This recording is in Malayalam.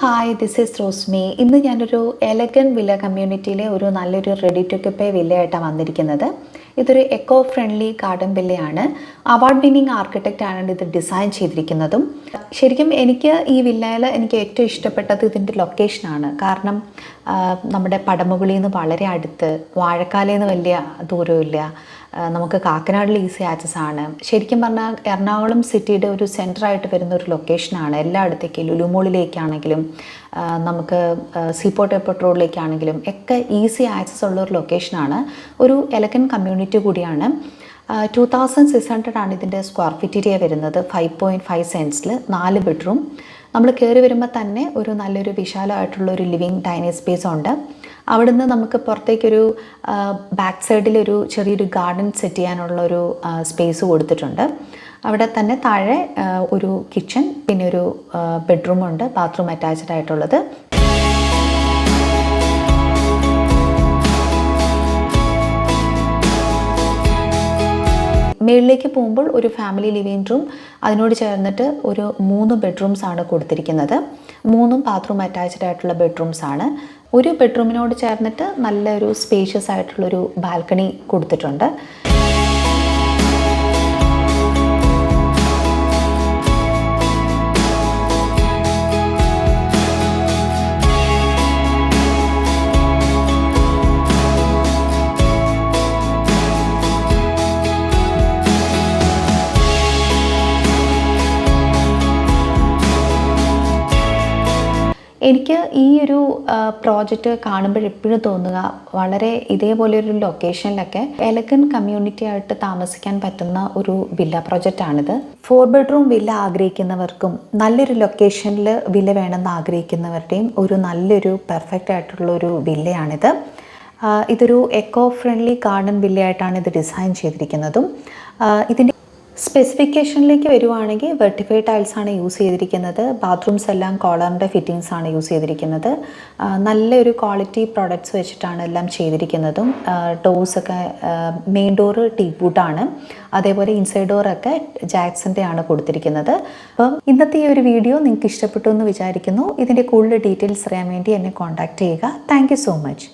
Hi, this is Rosmi. ഇന്ന് ഞാനൊരു എലഗൻ വില്ല കമ്മ്യൂണിറ്റിയിലെ ഒരു നല്ലൊരു റെഡി ടു ഒക്യുപ്പൈ വില്ലയായിട്ടാണ് വന്നിരിക്കുന്നത്. ഇതൊരു എക്കോ ഫ്രണ്ട്ലി ഗാർഡൻ വില്ലയാണ്. അവാർഡ് വിന്നിങ് ആർക്കിടെക്റ്റ് ആണ് ഇത് ഡിസൈൻ ചെയ്തിരിക്കുന്നതും. ശരിക്കും എനിക്ക് ഈ വില്ലയിൽ എനിക്ക് ഏറ്റവും ഇഷ്ടപ്പെട്ടത് ഇതിൻ്റെ ലൊക്കേഷനാണ്. കാരണം നമ്മുടെ പടമുകളിൽ നിന്ന് വളരെ അടുത്ത്, വാഴക്കാലയിൽ നിന്ന് വലിയ ദൂരമില്ല, നമുക്ക് കാക്കനാടിൽ ഈസി ആക്സസ് ആണ്. ശരിക്കും പറഞ്ഞാൽ എറണാകുളം സിറ്റിയുടെ ഒരു സെൻറ്ററായിട്ട് വരുന്ന ഒരു ലൊക്കേഷനാണ്. എല്ലായിടത്തേക്കും ലുലുമോളിലേക്കാണെങ്കിലും നമുക്ക് സീപോർട്ട് എയർപോർട്ട് റോഡിലേക്കാണെങ്കിലും ഒക്കെ ഈസി ആക്സസ് ഉള്ള ഒരു ലൊക്കേഷനാണ്. ഒരു എലഗൻ കമ്മ്യൂണിറ്റി കൂടിയാണ്. 2600 ആണ് ഇതിൻ്റെ സ്ക്വയർ ഫീറ്റ് ഏരിയ വരുന്നത്. 5.5 സെൻറ്റ്സിൽ 4 ബെഡ്റൂം. നമ്മൾ കയറി വരുമ്പോൾ തന്നെ ഒരു നല്ലൊരു വിശാലമായിട്ടുള്ളൊരു ലിവിങ് ഡൈനിങ് സ്പേസ് ഉണ്ട്. അവിടുന്ന് നമുക്ക് പുറത്തേക്കൊരു ബാക്ക് സൈഡിലൊരു ചെറിയൊരു ഗാർഡൻ സെറ്റ് ചെയ്യാനുള്ളൊരു സ്പേസ് കൊടുത്തിട്ടുണ്ട്. അവിടെ തന്നെ താഴെ ഒരു കിച്ചൺ, പിന്നെ ഒരു ബെഡ്റൂമുണ്ട്, ബാത്റൂം അറ്റാച്ച്ഡ് ആയിട്ടുള്ളത്. മേളിലേക്ക് പോകുമ്പോൾ ഒരു ഫാമിലി ലിവിങ് റൂം, അതിനോട് ചേർന്നിട്ട് ഒരു 3 ബെഡ്റൂംസ് ആണ് കൊടുത്തിരിക്കുന്നത്. 3 ബാത്റൂം അറ്റാച്ച്ഡ് ആയിട്ടുള്ള ബെഡ്റൂംസ് ആണ്. ഒരു ബെഡ്റൂമിനോട് ചേർന്നിട്ട് നല്ലൊരു സ്പേഷ്യസ് ആയിട്ടുള്ളൊരു ബാൽക്കണി കൊടുത്തിട്ടുണ്ട്. എനിക്ക് ഈ ഒരു പ്രോജക്റ്റ് കാണുമ്പോൾ എപ്പോഴും തോന്നുക, വളരെ ഇതേപോലെയൊരു ലൊക്കേഷനിലൊക്കെ എലഗൻ കമ്മ്യൂണിറ്റി ആയിട്ട് താമസിക്കാൻ പറ്റുന്ന ഒരു വില്ല പ്രോജക്റ്റാണിത്. 4 ബെഡ്റൂം വില്ല ആഗ്രഹിക്കുന്നവർക്കും നല്ലൊരു ലൊക്കേഷനിൽ വില്ല വേണമെന്ന് ആഗ്രഹിക്കുന്നവരുടെയും ഒരു നല്ലൊരു പെർഫെക്റ്റ് ആയിട്ടുള്ളൊരു വില്ലയാണിത്. ഇതൊരു എക്കോ ഫ്രണ്ട്ലി ഗാർഡൻ വില്ലയായിട്ടാണ് ഇത് ഡിസൈൻ ചെയ്തിരിക്കുന്നതും. ഇതിൻ്റെ സ്പെസിഫിക്കേഷനിലേക്ക് വരുവാണെങ്കിൽ വെർട്ടിഫൈഡ് ടൈൽസ് ആണ് യൂസ് ചെയ്തിരിക്കുന്നത്. ബാത്റൂംസ് എല്ലാം കോളറിൻ്റെ ഫിറ്റിങ്സ് ആണ് യൂസ് ചെയ്തിരിക്കുന്നത്. നല്ലൊരു ക്വാളിറ്റി പ്രോഡക്റ്റ്സ് വെച്ചിട്ടാണ് എല്ലാം ചെയ്തിരിക്കുന്നതും. ഡോർസൊക്കെ മെയിൻ ഡോറ് ടീക്ക് വുഡാണ്. അതേപോലെ ഇൻസൈഡ് ഡോറൊക്കെ ജാക്സൻ്റെ ആണ് കൊടുത്തിരിക്കുന്നത്. അപ്പം ഇന്നത്തെ ഈ ഒരു വീഡിയോ നിങ്ങൾക്ക് ഇഷ്ടപ്പെട്ടു എന്ന് വിചാരിക്കുന്നു. ഇതിൻ്റെ കൂടുതൽ ഡീറ്റെയിൽസ് അറിയാൻ വേണ്ടി എന്നെ കോൺടാക്റ്റ് ചെയ്യുക. Thank you so much.